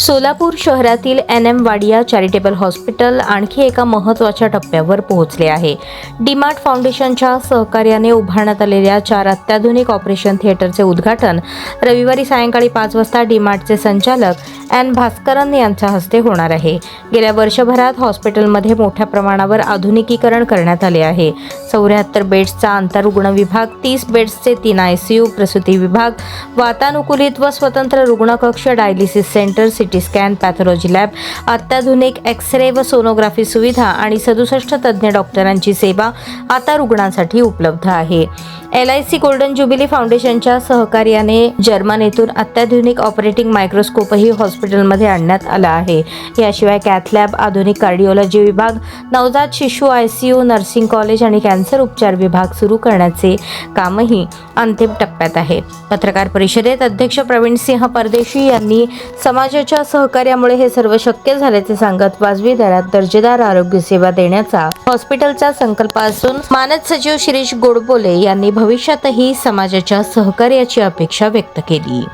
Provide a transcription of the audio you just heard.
सोलापूर शहरातील NM Wadia charitable hospital आणखी एका महत्त्वाच्या टप्प्यावर पोहोचले आहे. डीमार्ट फाउंडेशनच्या सहकार्याने उभारण्यात आलेल्या 4 अत्याधुनिक ऑपरेशन थिएटरचे उद्घाटन रविवारी सायंकाळी 5 वाजता डीमार्टचे संचालक N भास्करन यांच्या हस्ते होणार आहे. गेल्या वर्षभरात हॉस्पिटलमध्ये मोठ्या प्रमाणावर आधुनिकीकरण करण्यात आले आहे. 74 बेड्सचा आंतररुग्ण विभाग, 30 बेड्सचे 3 ICU, प्रसूती विभाग, वातानुकूलित व स्वतंत्र रुग्ण कक्ष, dialysis centre, CT scan, pathology lab, अत्याधुनिक एक्स-रे व सोनोग्राफी सुविधा आणि 67 तज्ज्ञ डॉक्टरांची सेवा आता रुग्णांसाठी उपलब्ध आहे. LIC गोल्डन ज्युबिली फाउंडेशनच्या सहकार्याने जर्मन येथून अत्याधुनिक ऑपरेटिंग मायक्रोस्कोपही हॉस्पिटलमध्ये आणण्यात आला आहे. याशिवाय कॅथ लॅब, आधुनिक कार्डिओलॉजी विभाग, नवजात शिशु ICU, नर्सिंग कॉलेज आणि कॅन्सर उपचार विभाग सुरू करण्याचे कामही अंतिम टप्प्यात आहे. पत्रकार परिषदेत अध्यक्ष प्रवीण सिंह परदेशी यांनी समाजाच्या सहकार्यामुळे हे सर्व शक्य झाल्याचे सांगत वाजवी दरात दर्जेदार आरोग्य सेवा देण्याचा हॉस्पिटलचा संकल्प असून मानद सचिव शिरीष गोडबोले यांनी भविष्यातही समाजाच्या सहकार्याची अपेक्षा व्यक्त केली.